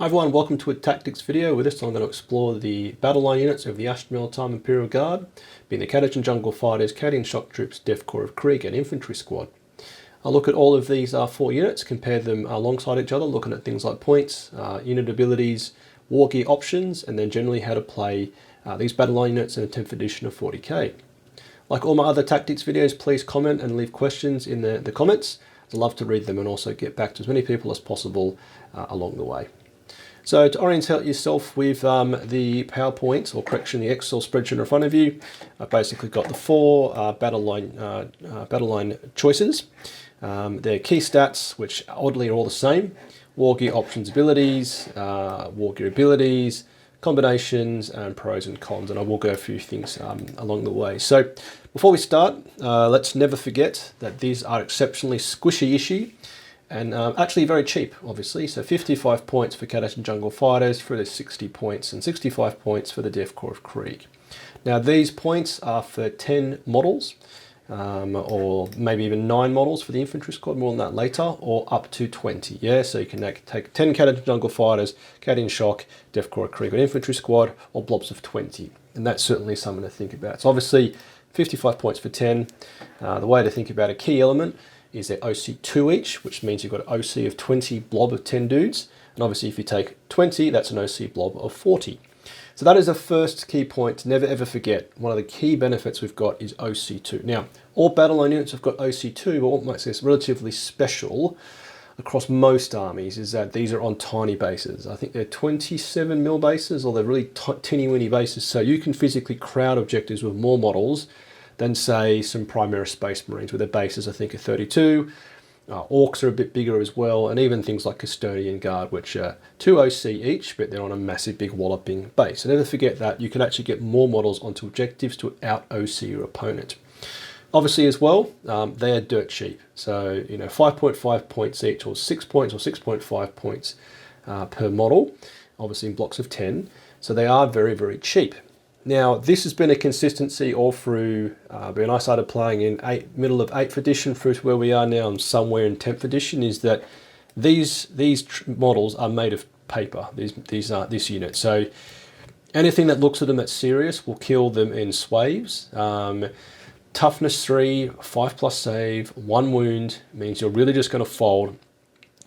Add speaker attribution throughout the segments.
Speaker 1: Hi everyone, welcome to a tactics video. With this I'm going to explore the Batteline units of the Astra Militarum Imperial Guard, being the Catachan Jungle Fighters, Cadian Shock Troops, Korp of Krieg and Infantry Squad. I'll look at all of these four units, compare them alongside each other, looking at things like points, unit abilities, war gear options, and then generally how to play these Batteline units in a 10th edition of 40k. Like all my other tactics videos, please comment and leave questions in the comments. I'd love to read them and also get back to as many people as possible along the way. So to orientate yourself with the PowerPoint, or correction, the Excel spreadsheet in front of you, I've basically got the four Batteline choices. Their key stats, which oddly are all the same: war gear options abilities, war gear abilities, combinations, and pros and cons. And I will go through things along the way. So before we start, let's never forget that these are exceptionally squishy issue. And actually very cheap, obviously. So 55 points for Catachan Jungle Fighters, through to 60 points, and 65 points for the Korp of Krieg. Now these points are for 10 models, or maybe even 9 models for the Infantry Squad, more on that later, or up to 20. Yeah, so you can take 10 Catachan Jungle Fighters, Cadian Shock, Korp of Krieg, and Infantry Squad, or blobs of 20. And that's certainly something to think about. So obviously 55 points for 10. The way to think about a key element is their OC2 each, which means you've got an OC of 20 blob of 10 dudes. And obviously if you take 20, that's an OC blob of 40. So that is a first key point to never ever forget. One of the key benefits we've got is OC2. Now, all Batteline units have got OC2, but what makes this relatively special across most armies is that these are on tiny bases. I think they're 27 mil bases, or they're really teeny weeny bases, so you can physically crowd objectives with more models than say some Primaris Space Marines, with their bases I think are 32. Orcs are a bit bigger as well, and even things like Custodian Guard, which are 2 OC each, but they're on a massive big walloping base. So never forget that you can actually get more models onto objectives to out OC your opponent. Obviously as well, they are dirt cheap. So 5.5 points each, or 6 points, or 6.5 points per model, obviously in blocks of 10. So they are very, very cheap. Now, this has been a consistency all through, when I started playing in middle of 8th edition through to where we are now, and somewhere in 10th edition, is that these models are made of paper, this unit. So anything that looks at them that's serious will kill them in swaves. Toughness 3, 5+ save, 1 wound means you're really just going to fold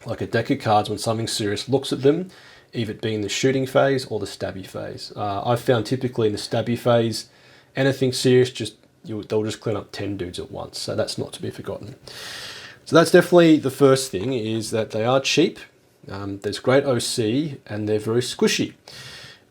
Speaker 1: like a deck of cards when something serious looks at them, either it being the shooting phase or the stabby phase. I've found typically in the stabby phase, anything serious, they'll just clean up 10 dudes at once. So that's not to be forgotten. So that's definitely the first thing, is that they are cheap. There's great OC, and they're very squishy.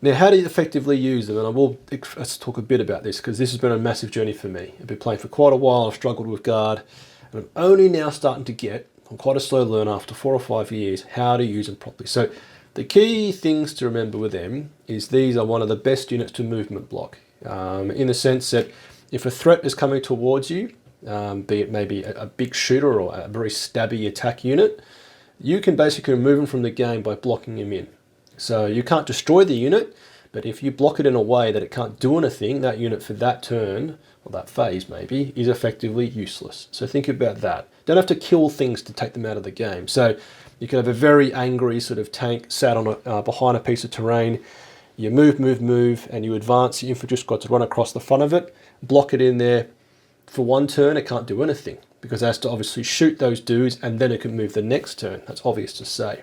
Speaker 1: Now, how do you effectively use them? And let's talk a bit about this, because this has been a massive journey for me. I've been playing for quite a while. I've struggled with Guard, and I'm only now starting to get, I'm quite a slow learner after 4 or 5 years, how to use them properly. So the key things to remember with them is these are one of the best units to movement block, in the sense that if a threat is coming towards you, be it maybe a big shooter or a very stabby attack unit, you can basically remove them from the game by blocking him in. So you can't destroy the unit, but if you block it in a way that it can't do anything, that unit for that turn, or that phase maybe, is effectively useless. So think about that. Don't have to kill things to take them out of the game. So you can have a very angry sort of tank sat on behind a piece of terrain. You move, and you advance your infantry squad to run across the front of it, block it in there. For 1 turn, it can't do anything, because it has to obviously shoot those dudes, and then it can move the next turn. That's obvious to say.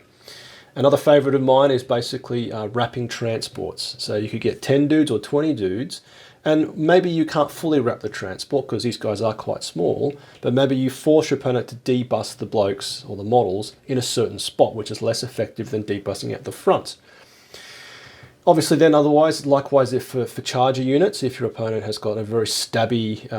Speaker 1: Another favourite of mine is basically wrapping transports. So you could get 10 dudes or 20 dudes, and maybe you can't fully wrap the transport because these guys are quite small, but maybe you force your opponent to debust the blokes or the models in a certain spot, which is less effective than debusting at the front. Obviously then likewise if for charger units, if your opponent has got a very stabby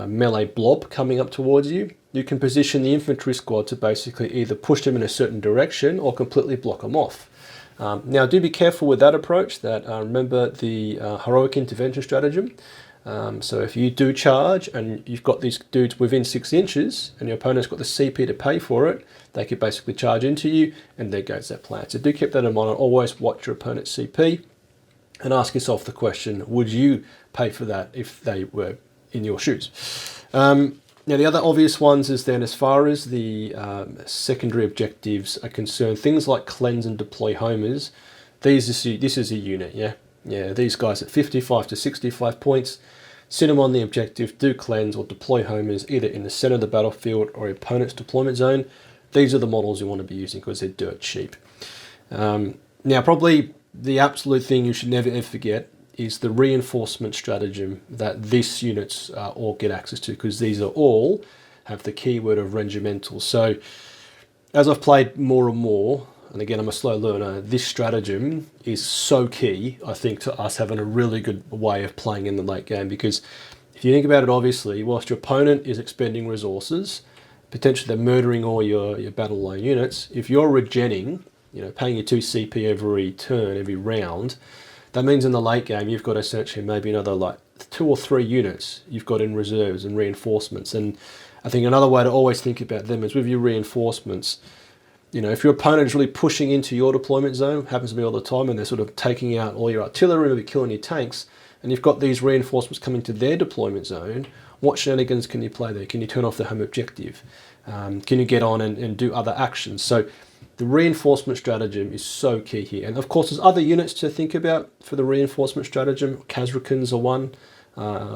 Speaker 1: melee blob coming up towards you, you can position the infantry squad to basically either push them in a certain direction or completely block them off. Now do be careful with that approach. Remember the heroic intervention stratagem. So if you do charge and you've got these dudes within 6 inches and your opponent's got the CP to pay for it, they could basically charge into you, and there goes that plan. So do keep that in mind, and always watch your opponent's CP and ask yourself the question, would you pay for that if they were in your shoes? Now the other obvious ones is then as far as the secondary objectives are concerned, things like cleanse and deploy homers, this is a unit, yeah? Yeah, these guys at 55 to 65 points, sit them on the objective, do cleanse or deploy homers either in the center of the battlefield or opponent's deployment zone. These are the models you want to be using because they're dirt cheap. Now probably the absolute thing you should never ever forget is the reinforcement stratagem that these units all get access to, because these are all have the keyword of regimental. So as I've played more and more, and again I'm a slow learner, this stratagem is so key, I think, to us having a really good way of playing in the late game. Because if you think about it, obviously, whilst your opponent is expending resources, potentially they're murdering all your battle line units, if you're regenning, paying your 2 CP every turn, every round, that means in the late game you've got essentially maybe another like 2 or 3 units you've got in reserves and reinforcements. And I think another way to always think about them is with your reinforcements, if your opponent is really pushing into your deployment zone, happens to me all the time, and they're sort of taking out all your artillery, maybe killing your tanks, and you've got these reinforcements coming to their deployment zone, what shenanigans can you play there? Can you turn off the home objective? Can you get on and do other actions? So the reinforcement stratagem is so key here. And of course, there's other units to think about for the reinforcement stratagem. Kazrakans are one,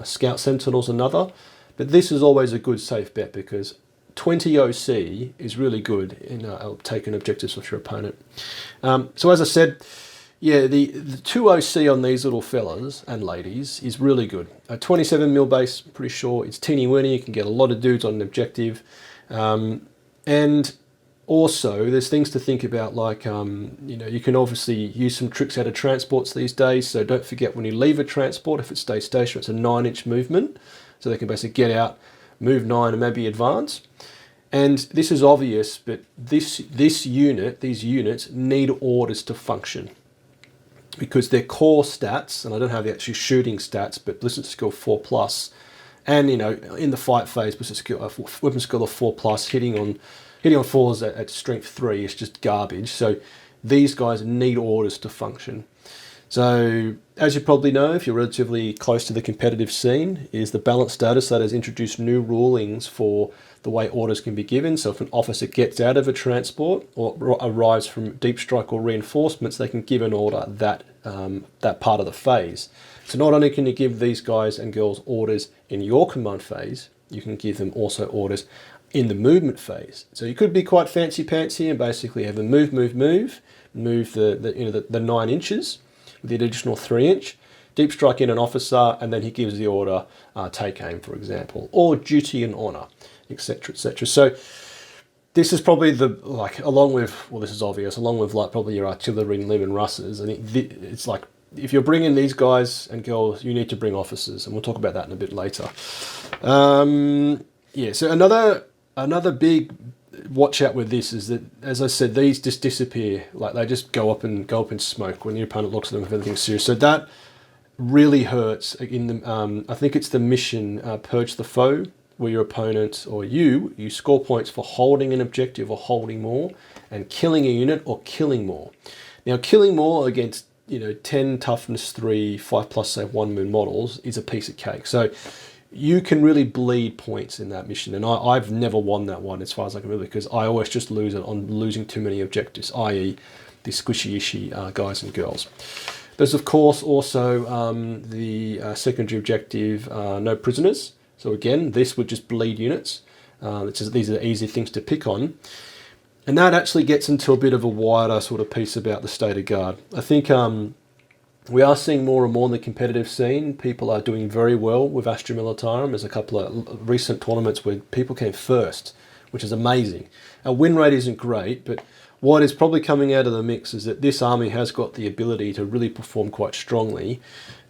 Speaker 1: Scout Sentinels another. But this is always a good safe bet because 20 OC is really good in taking objectives off your opponent. So as I said, yeah, the 2 OC on these little fellas and ladies is really good. A 27 mil base, pretty sure. It's teeny weeny. You can get a lot of dudes on an objective. And also, there's things to think about, like, you can obviously use some tricks out of transports these days. So don't forget, when you leave a transport, if it stays stationary, it's a 9-inch movement. So they can basically get out, move 9 and maybe advance. And this is obvious, but these units need orders to function, because their core stats, and I don't have the actual shooting stats, but ballistic skill 4+, and in the fight phase, ballistic skill, weapon skill of 4+, hitting on 4s at strength 3 is just garbage. So these guys need orders to function. So as you probably know, if you're relatively close to the competitive scene, is the balance status that has introduced new rulings for the way orders can be given. So if an officer gets out of a transport or arrives from deep strike or reinforcements, they can give an order that part of the phase. So not only can you give these guys and girls orders in your command phase, you can give them also orders in the movement phase. So you could be quite fancy pantsy and basically have a move the 9 inches with the additional 3-inch, deep strike in an officer, and then he gives the order take aim, for example, or duty and honor, etc., etc. So this is probably along with probably your artillery and Lehman Russes. I think it's like, if you're bringing these guys and girls, you need to bring officers, and we'll talk about that in a bit later. Yeah, so another big watch out with this is that, as I said, these just disappear. Like, they just go up in smoke when your opponent looks at them with anything serious. So that really hurts. In the I think it's the mission Purge the Foe, where your opponent or you score points for holding an objective or holding more, and killing a unit or killing more. Now, killing more against 10 toughness 3 5+ say 1 moon models is a piece of cake. So you can really bleed points in that mission, and I've never won that one as far as I can remember, because I always just lose it on losing too many objectives, i.e. the squishy-ishy guys and girls. There's of course also the secondary objective, no prisoners. So again, this would just bleed units. These are easy things to pick on. And that actually gets into a bit of a wider sort of piece about the state of guard. I think we are seeing more and more in the competitive scene. People are doing very well with Astra Militarum. There's a couple of recent tournaments where people came first, which is amazing. Our win rate isn't great, but what is probably coming out of the mix is that this army has got the ability to really perform quite strongly,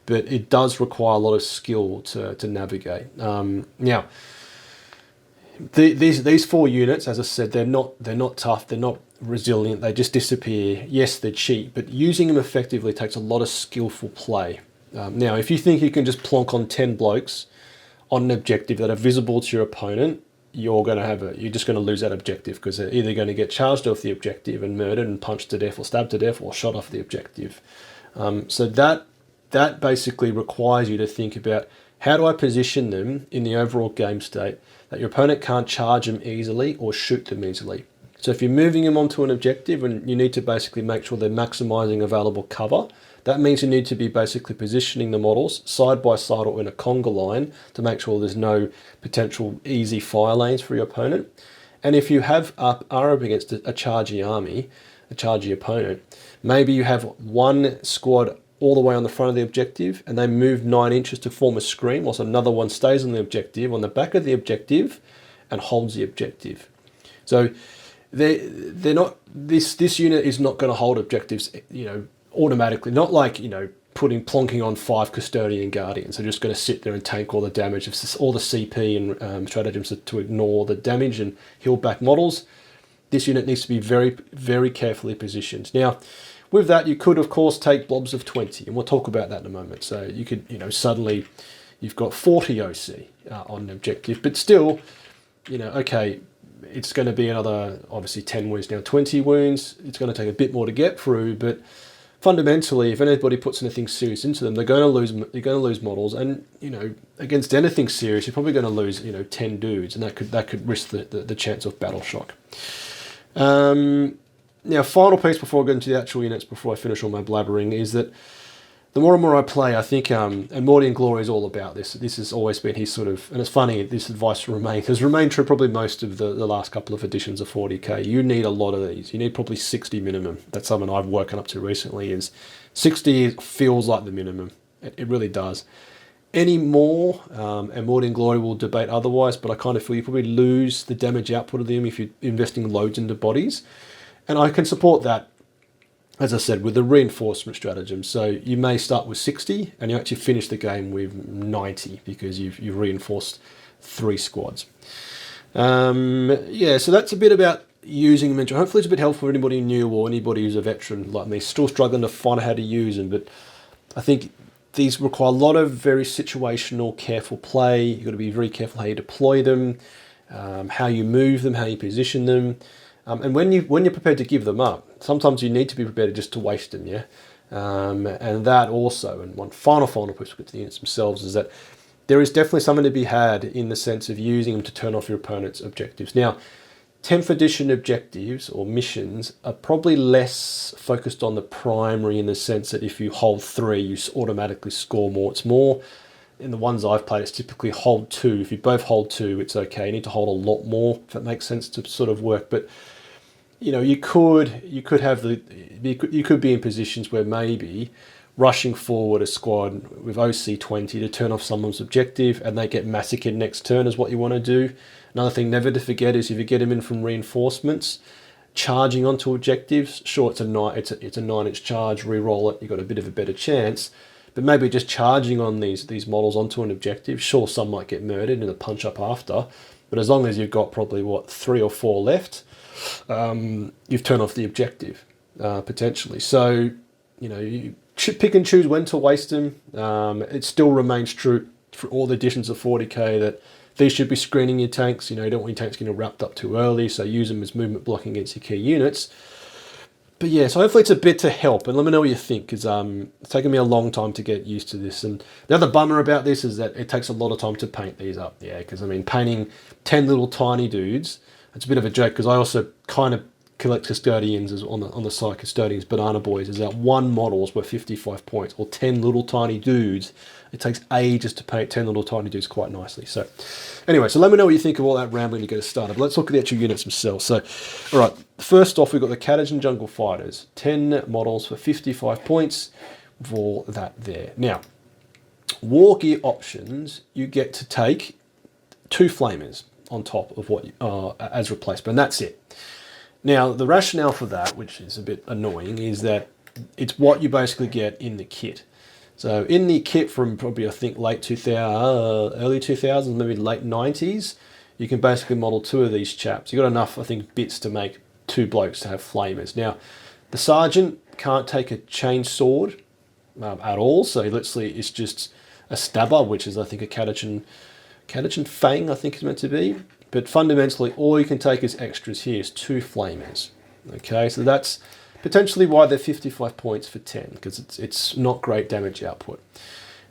Speaker 1: but it does require a lot of skill to navigate. Now, these 4 units, as I said, they're not tough, they're not resilient, they just disappear. Yes, they're cheap, but using them effectively takes a lot of skillful play. Now, if you think you can just plonk on 10 blokes on an objective that are visible to your opponent, you're just going to lose that objective, because they're either going to get charged off the objective and murdered and punched to death or stabbed to death or shot off the objective. So that basically requires you to think about how do I position them in the overall game state that your opponent can't charge them easily or shoot them easily? So if you're moving them onto an objective and you need to basically make sure they're maximizing available cover, that means you need to be basically positioning the models side by side or in a conga line to make sure there's no potential easy fire lanes for your opponent. And if you are up against a chargey army, a chargey opponent, maybe you have one squad all the way on the front of the objective and they move 9 inches to form a screen, whilst another one stays on the objective, on the back of the objective, and holds the objective. So they're not, this unit is not going to hold objectives, automatically. Not like, plonking on 5 custodian guardians. They're just going to sit there and tank all the damage of all the CP and stratagems to ignore the damage and heal back models. This unit needs to be very, very carefully positioned. Now, with that, you could, of course, take blobs of 20, and we'll talk about that in a moment. So you could, suddenly you've got 40 OC on an objective, but still, okay, it's going to be another, obviously, 10 wounds. Now, 20 wounds, it's going to take a bit more to get through, but fundamentally, if anybody puts anything serious into them, they're going to lose models, and, against anything serious, you're probably going to lose, 10 dudes, and that could risk the chance of battle shock. Now, final piece before I get into the actual units, before I finish all my blabbering, is that the more and more I play, I think, and Morty and Glory is all about this. This has always been his sort of, and it's funny, this advice has remained true probably most of the last couple of editions of 40k. You need a lot of these. You need probably 60 minimum. That's something I've woken up to recently, is 60 feels like the minimum. It really does. Any more, and Morty and Glory will debate otherwise, but I kind of feel you probably lose the damage output of them if you're investing loads into bodies. And I can support that, as I said, with the reinforcement stratagem. So you may start with 60 and you actually finish the game with 90 because you've reinforced 3 squads. So that's a bit about using them. Hopefully it's a bit helpful for anybody new or anybody who's a veteran like me, still struggling to find out how to use them. But I think these require a lot of very situational, careful play. You've got to be very careful how you deploy them, how you move them, how you position them. And when you're prepared to give them up, sometimes you need to be prepared just to waste them, yeah? And that also, and one final push to get to the units themselves, is that there is definitely something to be had in the sense of using them to turn off your opponent's objectives. Now, 10th edition objectives or missions are probably less focused on the primary in the sense that if you hold 3, you automatically score more. It's more, in the ones I've played, it's typically hold 2. If you both hold 2, it's okay. You need to hold a lot more, if that makes sense, to sort of work. But you could be in positions where maybe rushing forward a squad with OC 20 to turn off someone's objective and they get massacred next turn is what you want to do. Another thing never to forget is if you get them in from reinforcements, charging onto objectives, sure, it's a 9-inch charge, re-roll it, you've got a bit of a better chance, but maybe just charging on these models onto an objective, sure, some might get murdered in a punch up after, but as long as you've got probably, 3 or 4 left, you've turned off the objective, potentially. So, you pick and choose when to waste them. It still remains true for all the editions of 40k that these should be screening your tanks. You don't want your tanks getting wrapped up too early, so use them as movement blocking against your key units. But yeah, so hopefully it's a bit to help, and let me know what you think, because it's taken me a long time to get used to this. And the other bummer about this is that it takes a lot of time to paint these up. Yeah, because painting 10 little tiny dudes, it's a bit of a joke, because I also kind of collect custodians as on the side, custodians, banana boys, is that one model's worth 55 points, or 10 little tiny dudes. It takes ages to paint 10 little tiny dudes quite nicely. So anyway, so let me know what you think of all that rambling to get us started. But let's look at the actual units themselves. So, all right, first off, we've got the Catachan Jungle Fighters, 10 models for 55 points, with all that there. Now, war gear options, you get to take 2 flamers on top of what as replacement, and that's it. Now, the rationale for that, which is a bit annoying, is that it's what you basically get in the kit. So in the kit from probably, I think, late 2000, early 2000s, maybe late 90s, you can basically model 2 of these chaps. You've got enough, I think, bits to make 2 blokes to have flamers. Now, the sergeant can't take a chain sword at all, so literally it's just a stabber, which is, I think, a Catachan Fang, I think is meant to be. But fundamentally, all you can take as extras here is 2 flamers. Okay, so that's potentially why they're 55 points for 10, because it's not great damage output.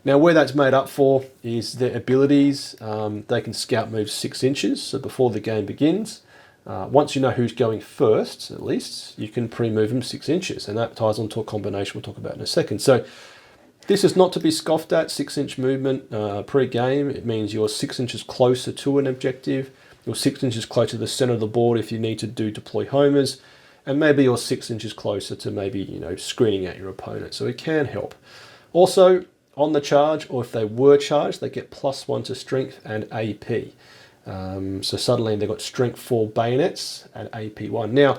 Speaker 1: Now where that's made up for is their abilities. They can scout move 6 inches, so before the game begins, once you know who's going first, at least, you can pre-move them 6 inches, and that ties onto a combination we'll talk about in a second. So this is not to be scoffed at, 6-inch movement pre-game. It means you're 6 inches closer to an objective, you're 6 inches closer to the center of the board if you need to do deploy homers, and maybe you're 6 inches closer to maybe, you know, screening out your opponent. So it can help. Also, on the charge, or if they were charged, they get +1 to strength and AP. So suddenly they've got strength 4 bayonets and AP 1. Now,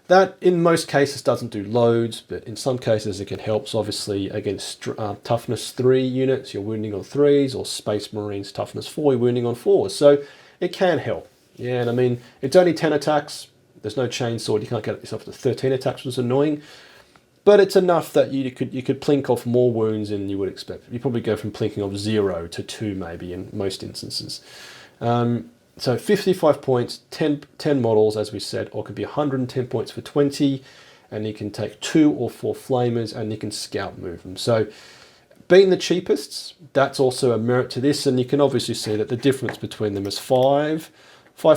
Speaker 1: that in most cases doesn't do loads, but in some cases it can help. So obviously against toughness 3 units, you're wounding on 3s, or Space Marines toughness 4, you're wounding on 4s. So it can help. Yeah, and I mean, it's only 10 attacks. There's no chainsword. You can't get yourself to 13 attacks, which is annoying. But it's enough that you could plink off more wounds than you would expect. You probably go from plinking off 0 to 2 maybe in most instances. So 55 points, 10 models, as we said, or it could be 110 points for 20, and you can take 2 or 4 flamers, and you can scout move them. So being the cheapest, that's also a merit to this, and you can obviously see that the difference between them is 5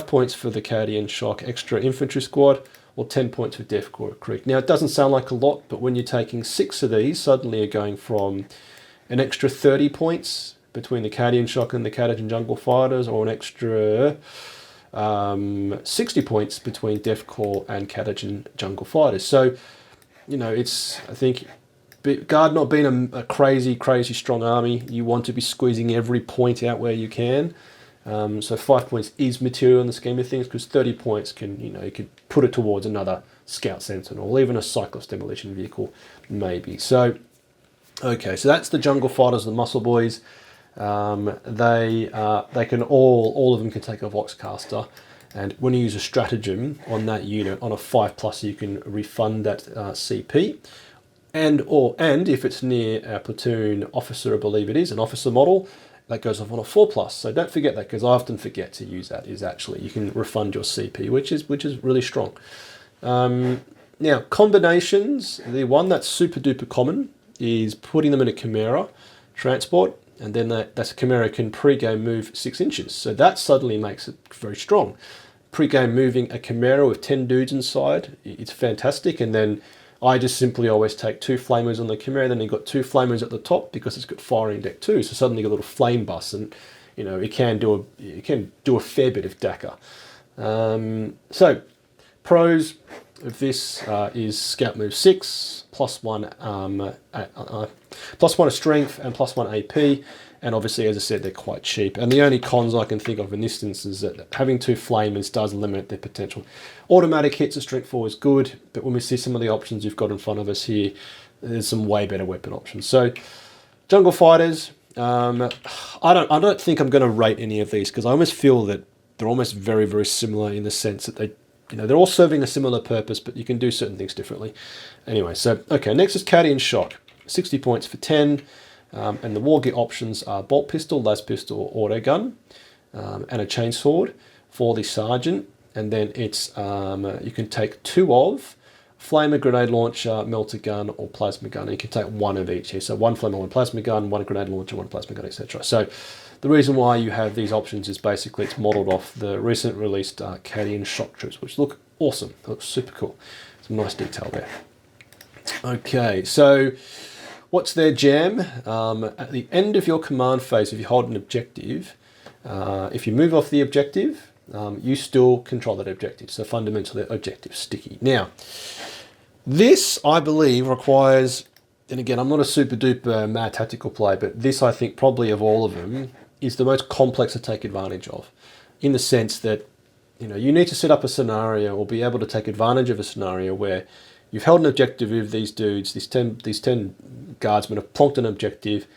Speaker 1: points for the Cadian Shock Extra Infantry Squad, or 10 points for Death Korp Krieg. Now, it doesn't sound like a lot, but when you're taking 6 of these, suddenly you're going from an extra 30 points between the Cadian Shock and the Catachan Jungle Fighters, or an extra 60 points between Death Korp and Catachan Jungle Fighters. So, you know, it's, I think, Guard not being a crazy strong army, you want to be squeezing every point out where you can. So 5 points is material in the scheme of things, because 30 points can, you know, you could put it towards another Scout Sentinel, or even a Cyclops Demolition Vehicle, maybe. So, okay, so that's the Jungle Fighters, the Muscle Boys. They can all of them can take a Voxcaster, and when you use a stratagem on that unit, on a 5+, you can refund that CP. And if it's near a platoon officer, I believe it is, an officer model, that goes off on a 4+. So don't forget that, because I often forget to use that, is actually you can refund your CP, which is really strong. Now, combinations, the one that's super duper common is putting them in a Chimera transport, and then that Chimera can pre-game move 6 inches. So that suddenly makes it very strong. Pre-game moving a Chimera with 10 dudes inside, it's fantastic. And then I just simply always take 2 flamers on the Chimera, then you've got 2 flamers at the top because it's got firing deck too. So suddenly you got a little flame bus, and you know it can do a fair bit of DACA. So pros of this is Scout Move 6, +1 +1 of strength and +1 AP. And obviously, as I said, they're quite cheap. And the only cons I can think of in this instance is that having 2 flamers does limit their potential. Automatic hits of strength 4 is good, but when we see some of the options you've got in front of us here, there's some way better weapon options. So, Jungle Fighters, I don't think I'm going to rate any of these, because I almost feel that they're almost very similar in the sense that they're all serving a similar purpose, but you can do certain things differently. Anyway, so okay, next is Cadian Shock, 60 points for 10. And the war gear options are bolt pistol, las pistol, auto gun, and a chainsword for the sergeant. And then it's you can take 2 of flamer, grenade launcher, melter gun, or plasma gun. And you can take 1 of each here. So 1 flamer, 1 plasma gun, 1 grenade launcher, 1 plasma gun, etc. So the reason why you have these options is basically it's modelled off the recent released Cadian shock troops, which look awesome. They look super cool. Some nice detail there. Okay, so what's their jam? At the end of your command phase, if you hold an objective, if you move off the objective, you still control that objective. So fundamentally, objective sticky. Now, this, I believe, requires, and again, I'm not a super duper mad tactical player, but this, I think, probably of all of them, is the most complex to take advantage of, in the sense that, you know, you need to set up a scenario or be able to take advantage of a scenario where you've held an objective with these dudes, these 10 guardsmen have plonked an objective,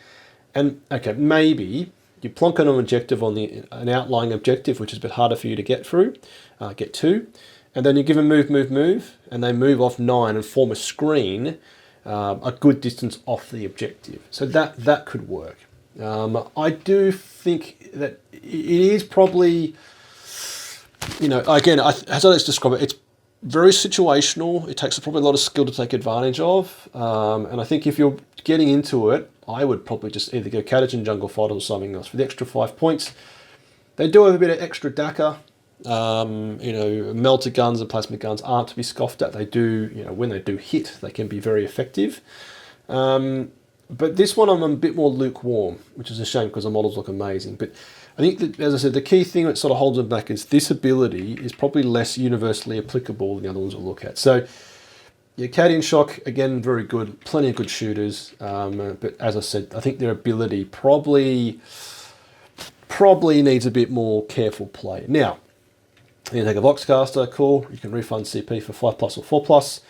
Speaker 1: and okay, maybe you plonk an objective on an outlying objective, which is a bit harder for you to get to, and then you give them move, and they move off 9 and form a screen a good distance off the objective. So that could work. I do think that it is probably, you know, again, as I describe it, it's very situational. It takes probably a lot of skill to take advantage of, and I think if you're getting into it, I would probably just either go Catachan jungle fighters or something else for the extra 5 points. They do have a bit of extra DACA. You know, melter guns and plasma guns aren't to be scoffed at. They do, you know, when they do hit, they can be very effective. But this one I'm a bit more lukewarm, which is a shame because the models look amazing. But I think that, as I said, the key thing that sort of holds them back is this ability is probably less universally applicable than the other ones we'll look at. So, yeah, Cadian Shock, again, very good, plenty of good shooters. But as I said, I think their ability probably needs a bit more careful play. Now, you take a Voxcaster, cool. You can refund CP for 5+ or 4+.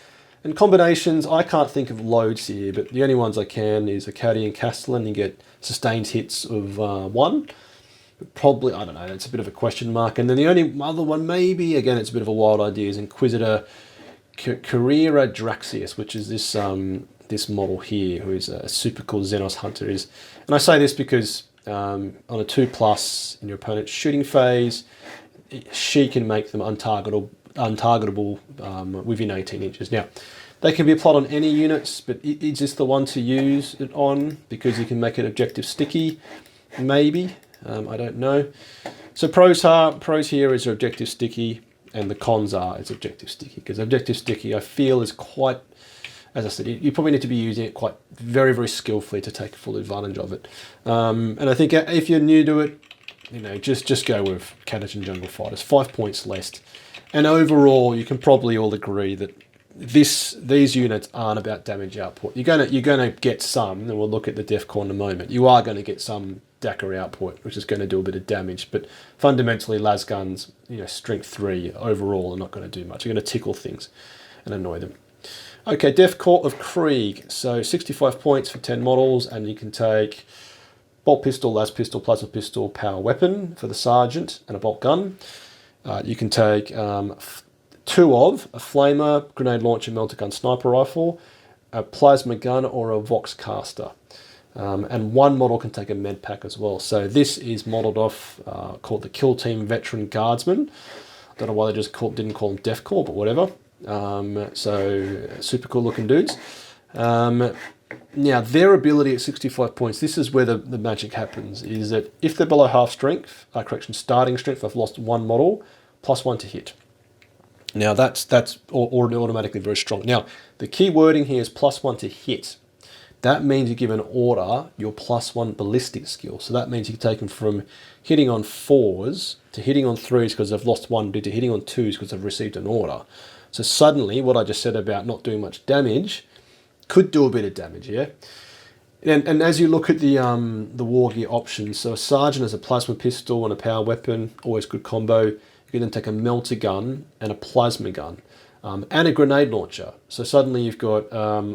Speaker 1: And combinations, I can't think of loads here, but the only ones I can is a Cadian Castellan. You get sustained hits of 1. But probably, I don't know, it's a bit of a question mark. And then the only other one, maybe, again, it's a bit of a wild idea, is Inquisitor Carrera Draxius, which is this this model here, who is a super cool Xenos hunter. And I say this because on a 2+ in your opponent's shooting phase, she can make them untargetable within 18 inches. Now, they can be applied on any units, but is this the one to use it on because you can make it objective sticky? Maybe. I don't know. So pros here is objective sticky, and the cons are it's objective sticky, because objective sticky I feel is quite, as I said, you probably need to be using it quite very, very skillfully to take full advantage of it. And I think if you're new to it, you know, just go with Catachan jungle fighters. 5 points less. And overall, you can probably all agree that these units aren't about damage output. You're gonna get some, and we'll look at the DEFCON in a moment. You are going to get some DACA output, which is going to do a bit of damage. But fundamentally, las guns, you know, strength 3 overall, are not going to do much. You're going to tickle things and annoy them. Okay, Korp of Krieg. So 65 points for 10 models, and you can take bolt pistol, las pistol, plasma pistol, power weapon for the sergeant, and a bolt gun. You can take 2 of a flamer, grenade launcher, melter gun, sniper rifle, a plasma gun, or a Voxcaster. And 1 model can take a med pack as well. So this is modelled off, called the Kill Team Veteran Guardsman. I don't know why they just didn't call them DEFCOR, but whatever. So super cool looking dudes. Now, their ability at 65 points, this is where the magic happens, is that if they're below half strength, starting strength, I've lost 1 model, +1 to hit. Now, that's automatically very strong. Now, the key wording here is +1 to hit. That means you give an order your +1 ballistic skill. So that means you take them from hitting on 4s to hitting on 3s because they've lost 1, to hitting on 2s because they've received an order. So suddenly, what I just said about not doing much damage could do a bit of damage, yeah? And as you look at the war gear options, so a sergeant has a plasma pistol and a power weapon, always good combo. You can then take a melter gun and a plasma gun, and a grenade launcher. So suddenly you've got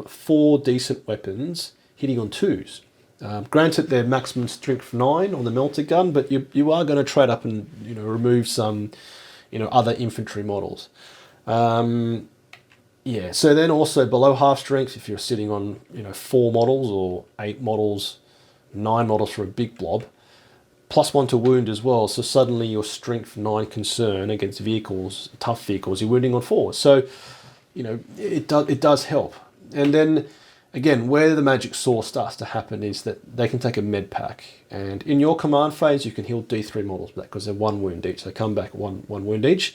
Speaker 1: 4 decent weapons hitting on 2s. Granted, they're maximum strength 9 on the melter gun, but you are going to trade up and, you know, remove some, you know, other infantry models. Yeah, so then also below half strength, if you're sitting on, you know, 4 models or 8 models, 9 models for a big blob, +1 to wound as well. So suddenly your strength 9 concern against vehicles, tough vehicles, you're wounding on 4. So, you know, it does help. And then again, where the magic source starts to happen is that they can take a med pack, and in your command phase you can heal D3 models back because they're 1 wound each. So come back one wound each.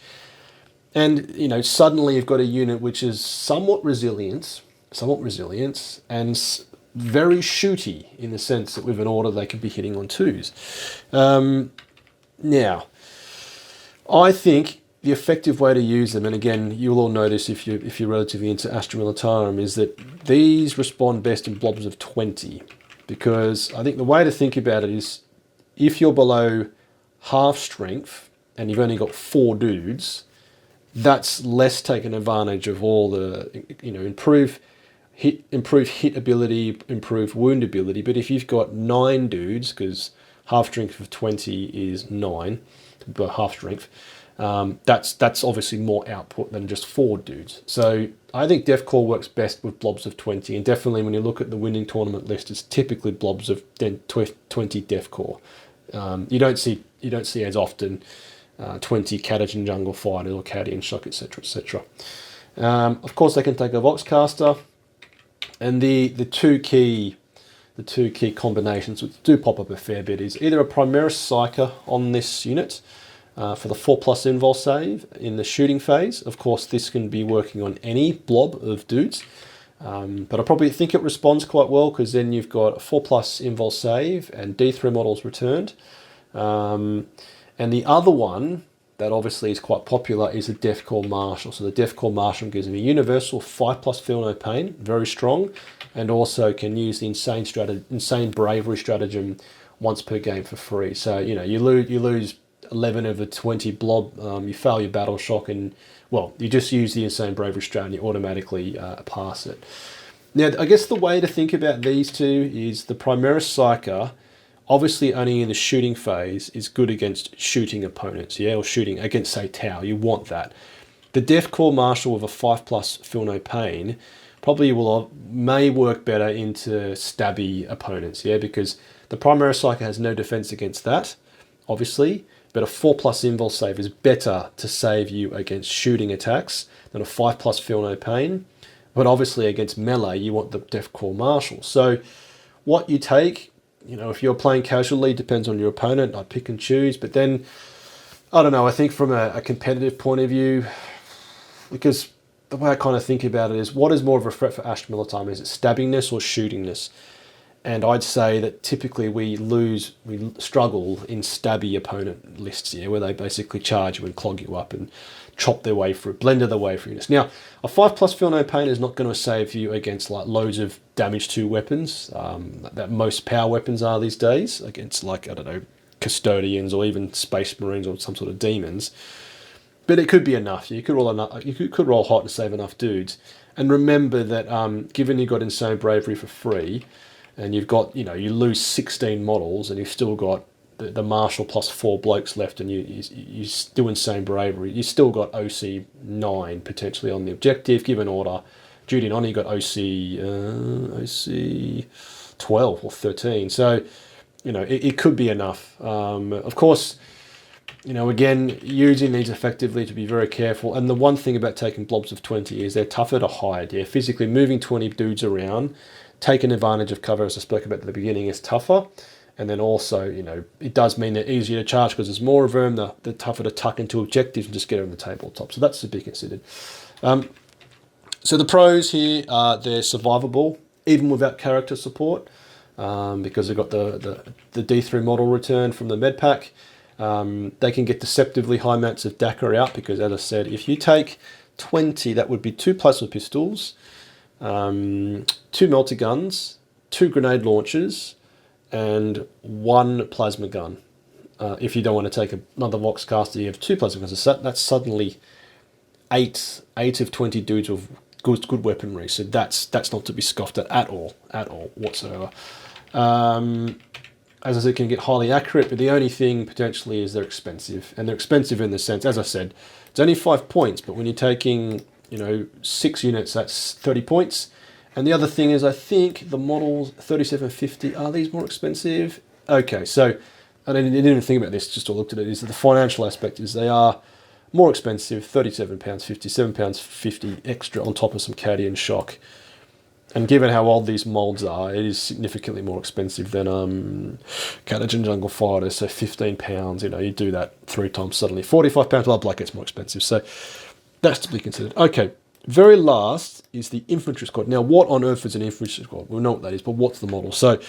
Speaker 1: And, you know, suddenly you've got a unit which is somewhat resilient, and very shooty in the sense that with an order they could be hitting on 2s. Now, I think the effective way to use them, and again, you'll all notice if you're relatively into Astra Militarum, is that these respond best in blobs of 20. Because I think the way to think about it is, if you're below half strength and you've only got 4 dudes, that's less taking advantage of all the, you know, improve hit ability, improve wound ability. But if you've got 9 dudes, because half strength of 20 is 9, but half strength, that's obviously more output than just 4 dudes. So I think DEFCOR works best with blobs of 20, and definitely when you look at the winning tournament list, it's typically blobs of 20 DEFCOR. You don't see as often 20 Catachan jungle fighters or Cadian shock, etc., etc. Of course, they can take a Voxcaster, and the two key the two key combinations which do pop up a fair bit is either a Primaris Psyker on this unit for the 4+ invul save in the shooting phase. Of course, this can be working on any blob of dudes, but I probably think it responds quite well because then you've got a 4+ invul save and D3 models returned. And the other one that obviously is quite popular is the Death Corps Marshal. So the Death Corps Marshal gives him a universal 5+ feel no pain, very strong, and also can use the insane bravery stratagem once per game for free. So you lose 11 of the 20 blob, you fail your battle shock, and well, you just use the insane bravery strat and you automatically pass it. Now, I guess the way to think about these two is the Primaris Psyker, obviously only in the shooting phase, is good against shooting opponents, yeah, or shooting against, say, Tau. You want that. The Death Corps Marshal with a 5+ feel no pain probably may work better into stabby opponents, yeah, because the Primaris Psyker has no defense against that, obviously, but a 4+ invul save is better to save you against shooting attacks than a 5+ feel no pain. But obviously against melee, you want the Death Corps Marshal. So what you take, if you're playing casually, depends on your opponent. I pick and choose, but then, I don't know, I think from a competitive point of view, because the way I kind of think about it is, what is more of a threat for Astra Militarum? Is it stabbingness or shootingness? And I'd say that typically we struggle in stabby opponent lists, yeah, where they basically charge you and clog you up and chop their way through, blender their way through this. Now, a 5+ feel no pain is not going to save you against like loads of damage to weapons that most power weapons are these days, against like, I don't know, custodians or even space marines or some sort of demons. But it could be enough. You could roll hot and save enough dudes. And remember that given you got insane bravery for free, and you've got, you lose 16 models, and you've still got the Marshal plus 4 blokes left, and you still insane bravery. You still got OC 9 potentially on the objective, given order. Duty and honor, you got OC 12 or 13. So, it could be enough. Of course, again, using these effectively to be very careful. And the one thing about taking blobs of 20 is they're tougher to hide. Yeah, physically moving 20 dudes around, taking advantage of cover, as I spoke about at the beginning, is tougher. And then also, it does mean they're easier to charge because there's more of them. They're tougher to tuck into objectives and just get on the tabletop. So that's to be considered. So the pros here are they're survivable, even without character support, because they've got the D3 model return from the med pack. They can get deceptively high amounts of DACA out because, as I said, if you take 20, that would be 2 plasma pistols, 2 melter guns, 2 grenade launchers, and 1 plasma gun. If you don't want to take another Vox caster, you have 2 plasma guns. So that's suddenly 8 of 20 dudes with good weaponry. So that's not to be scoffed at all whatsoever. As I said, can get highly accurate, but the only thing potentially is they're expensive. And they're expensive in the sense, as I said, it's only 5 points, but when you're taking, 6 units, that's 30 points. And the other thing is, I think the models 3750, are these more expensive? Okay, so I didn't even think about this, just looked at it, is that the financial aspect is they are more expensive, £37.50, £7.50 extra on top of some Cadian shock. And given how old these molds are, it is significantly more expensive than Catachan Jungle Fighters, so £15, you do that 3 times suddenly. £45, well, Black gets more expensive, so that's to be considered. Okay, very last is the Infantry Squad. Now, what on earth is an Infantry Squad? We know what that is, but what's the model? So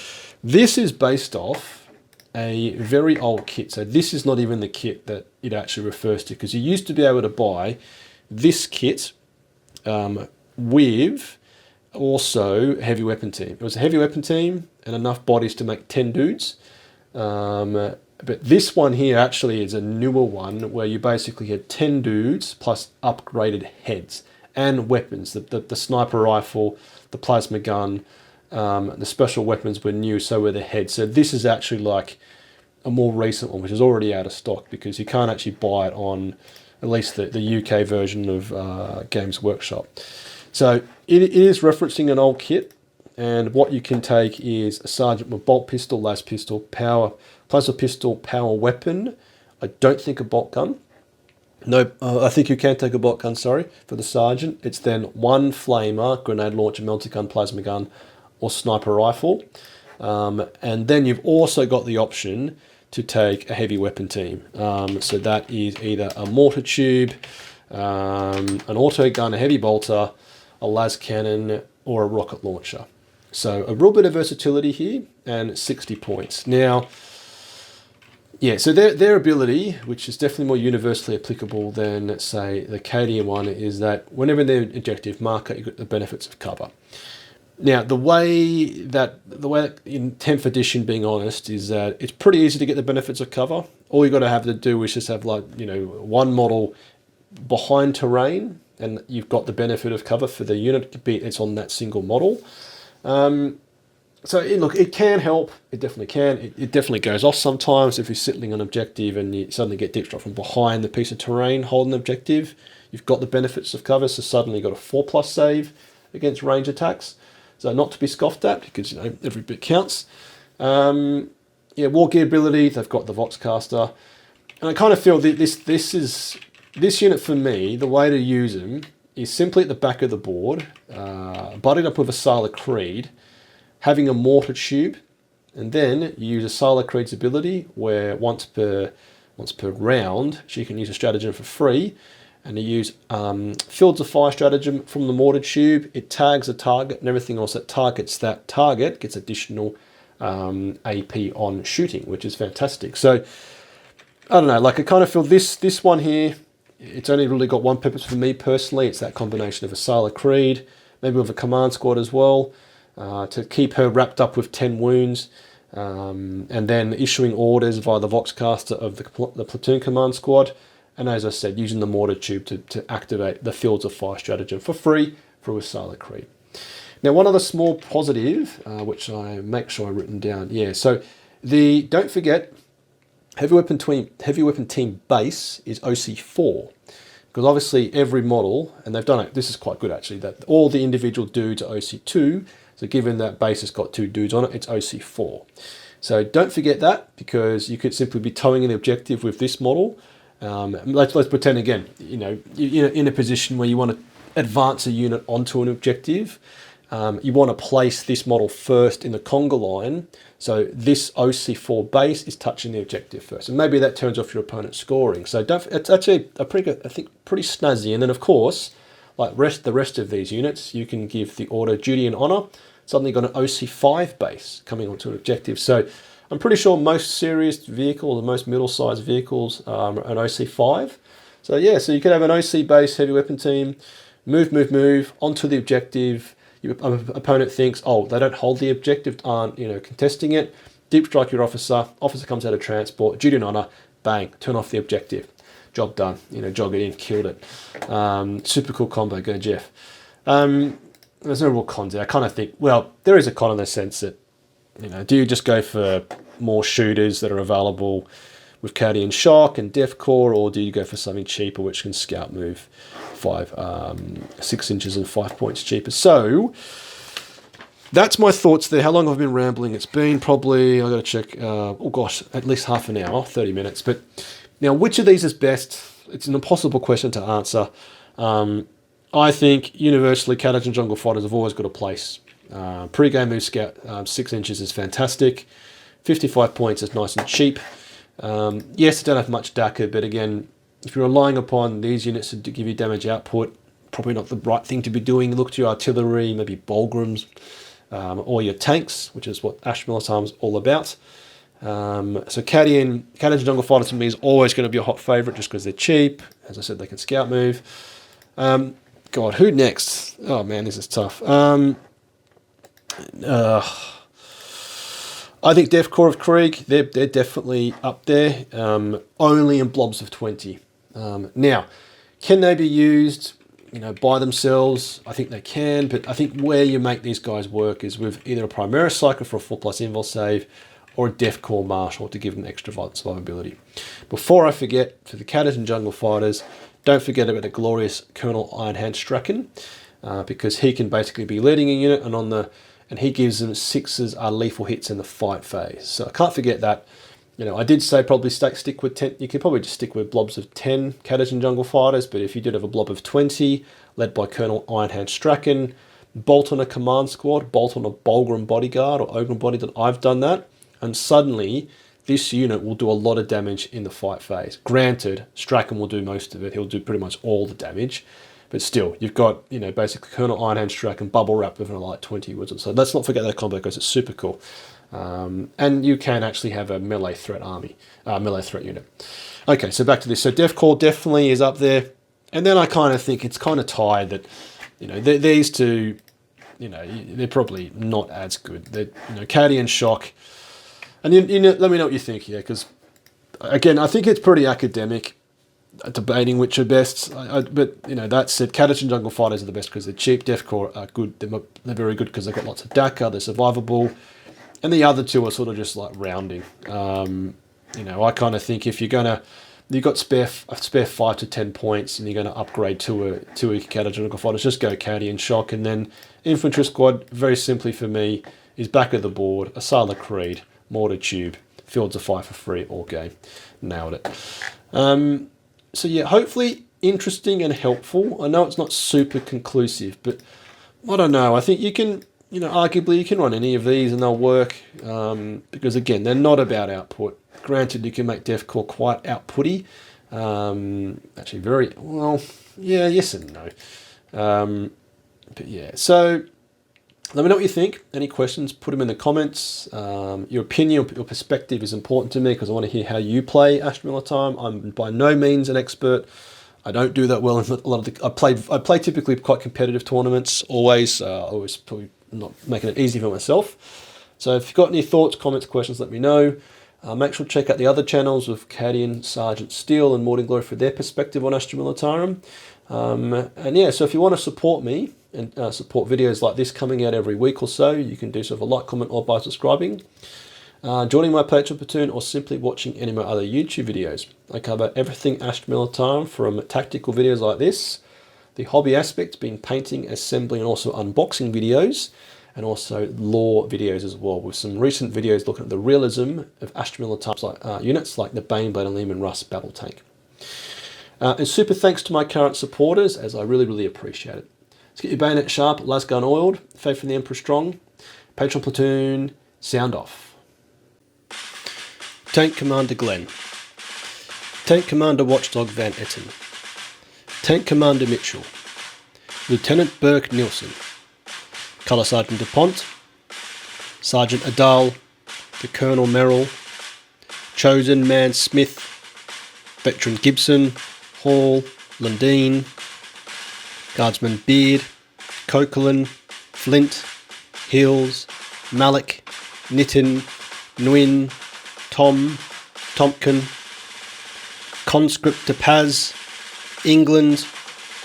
Speaker 1: this is based off a very old kit. So this is not even the kit that it actually refers to, because you used to be able to buy this kit with also heavy weapon team. It was a heavy weapon team and enough bodies to make 10 dudes. But this one here actually is a newer one where you basically had 10 dudes plus upgraded heads and weapons. The sniper rifle, the plasma gun, the special weapons were new, so were the heads. So this is actually like a more recent one, which is already out of stock because you can't actually buy it on at least the UK version of Games Workshop. So it is referencing an old kit, and what you can take is a sergeant with bolt pistol, las pistol, power, plasma pistol, power weapon. I don't think a bolt gun. No, I think you can take a bolt gun, sorry, for the sergeant. It's then 1 flamer, grenade launcher, melter gun, plasma gun, or sniper rifle. And then you've also got the option to take a heavy weapon team. So that is either a mortar tube, an auto gun, a heavy bolter, a las cannon, or a rocket launcher. So a real bit of versatility here, and 60 points. Now, yeah, so their ability, which is definitely more universally applicable than, say, the Cadian one, is that whenever they're in objective marker, you get the benefits of cover. Now, the way in 10th edition, being honest, is that it's pretty easy to get the benefits of cover. All you got to have to do is just have, like, one model behind terrain, and you've got the benefit of cover for the unit. It's on that single model. So look, it can help. It definitely can. It definitely goes off sometimes if you're sitting on an objective and you suddenly get deep shot from behind the piece of terrain holding the objective. You've got the benefits of cover, so suddenly you've got a 4+ save against range attacks. So not to be scoffed at, because every bit counts. Yeah, war gear ability. They've got the Voxcaster, and I kind of feel that this unit for me, the way to use them is simply at the back of the board, butted up with a Sala Creed, having a mortar tube, and then you use a Sala Creed's ability where once per round she can use a stratagem for free, and you use Fields of Fire stratagem from the mortar tube. It tags a target, and everything else that targets that target gets additional AP on shooting, which is fantastic. So I don't know, like I kind of feel this one here, it's only really got one purpose for me personally. It's that combination of a Sala Creed, maybe with a command squad as well, to keep her wrapped up with 10 wounds, and then issuing orders via the Voxcaster of the platoon command squad. And as I said, using the mortar tube to activate the Fields of Fire stratagem for free through a Sala Creed. Now, one other small positive, which I make sure I've written down. Yeah, so don't forget, heavy weapon team base is OC4, because obviously every model, and they've done it, this is quite good actually, that all the individual dudes are OC2, so given that base has got 2 dudes on it, it's OC4. So don't forget that, because you could simply be towing in the objective with this model. Let's pretend again, you're in a position where you want to advance a unit onto an objective. You want to place this model first in the conga line, so this OC4 base is touching the objective first, and maybe that turns off your opponent's scoring. So it's actually pretty snazzy. And then of course, like the rest of these units, you can give the order duty and honor. Suddenly got an OC5 base coming onto an objective. So I'm pretty sure most serious vehicles, or most middle-sized vehicles, are an OC5. So yeah, so you could have an OC base heavy weapon team, move onto the objective. Your opponent thinks, oh, they don't hold the objective, aren't contesting it. Deep strike your officer comes out of transport, duty and honor, bang, turn off the objective. Job done, jog it in, killed it. Super cool combo, go Jeff. There's no real cons there. I kind of think, well, there is a con in the sense that, do you just go for more shooters that are available with Cadian Shock and Def Core, or do you go for something cheaper which can scout move 6 inches and 5 points cheaper? So that's my thoughts there. How long have I been rambling? It's been probably, I've got to check, at least half an hour, 30 minutes. But now, which of these is best? It's an impossible question to answer. I think universally Catachan Jungle Fighters have always got a place. Pre-game move scout 6 inches is fantastic. 55 points is nice and cheap. Yes, I don't have much DACA, but again, if you're relying upon these units to give you damage output, probably not the right thing to be doing. Look to your artillery, maybe Bolgrams, or your tanks, which is what Astra Militarum is all about. So Catachan Jungle Fighters to me is always going to be a hot favourite just because they're cheap. As I said, they can scout move. God, who next? Oh man, this is tough. I think Def Core of Krieg, they're definitely up there, only in blobs of 20. Now, can they be used by themselves? I think they can, but I think where you make these guys work is with either a Primaris Cycle for a 4+ invul save, or a Def Core Marshal to give them extra survivability. Before I forget, for the Catachan Jungle Fighters, don't forget about the glorious Colonel Iron Hand Strachan, because he can basically be leading a unit, and he gives them 6s are lethal hits in the fight phase. So I can't forget that. I did say probably stick with 10. You could probably just stick with blobs of 10 Catachan Jungle Fighters, but if you did have a blob of 20, led by Colonel Iron Hand Strachan, bolt on a command squad, bolt on a Bulgrim bodyguard or Ogren body that I've done that, and suddenly this unit will do a lot of damage in the fight phase. Granted, Strachan will do most of it. He'll do pretty much all the damage. But still, you've got, basically Colonel Ironhand Strachan bubble wrapped with like 20 wizards. So let's not forget that combo because it's super cool. And you can actually have a melee threat army, melee threat unit. Okay, so back to this. So Def Corps definitely is up there. And then I kind of think it's kind of tied that, these two, they're probably not as good. They're, Cadian Shock. And let me know what you think here, because again, I think it's pretty academic, debating which are best. But that said, Catachan Jungle Fighters are the best because they're cheap. Def Corps are good. They're very good because they've got lots of DACA. They're survivable, and the other two are sort of just like rounding. I kind of think if you've got spare 5 to 10 points and you're going to upgrade to a Catachan Jungle Fighters, just go Cadian Shock, and then Infantry Squad. Very simply for me, is back of the board. Asala Creed. Mortar Tube, Fields of Fire for free all game. Nailed it. So yeah, hopefully interesting and helpful. I know it's not super conclusive, but I don't know. I think you can, arguably you can run any of these and they'll work because again, they're not about output. Granted, you can make Def Corps quite outputty. Actually, very well. Yeah, yes and no. But yeah, so. Let me know what you think. Any questions, put them in the comments. Your opinion, your perspective is important to me because I want to hear how you play Astra Militarum. I'm by no means an expert. I don't do that well in a lot of the... I play typically quite competitive tournaments, always probably not making it easy for myself. So if you've got any thoughts, comments, questions, let me know. Make sure to check out the other channels of Cadian, Sergeant Steel and Morning Glory for their perspective on Astra Militarum. And yeah, so if you want to support me and support videos like this coming out every week or so, you can do so with a like, comment, or by subscribing, joining my Patreon platoon, or simply watching any of my other YouTube videos. I cover everything Astra Militarum, from tactical videos like this, the hobby aspects being painting, assembly, and also unboxing videos, and also lore videos as well, with some recent videos looking at the realism of Astra Militarum units like the Baneblade and Lehman Russ Battle Tank. And super thanks to my current supporters, as I really, really appreciate it. Let's get your bayonet sharp, las gun oiled, faith in the Emperor strong. Patreon platoon, sound off. Tank Commander Glenn. Tank Commander Watchdog Van Etten. Tank Commander Mitchell. Lieutenant Burke Nielsen. Colour Sergeant DuPont. Sergeant Adal. The Colonel Merrill. Chosen Man Smith. Veteran Gibson. Hall, Lundeen, Guardsman Beard, Coquelin, Flint, Hills, Malik, Nitin, Nguyen, Tom, Tompkin, Conscript de Paz, England,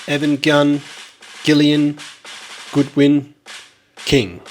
Speaker 1: Evan Gunn, Gillian, Goodwin, King.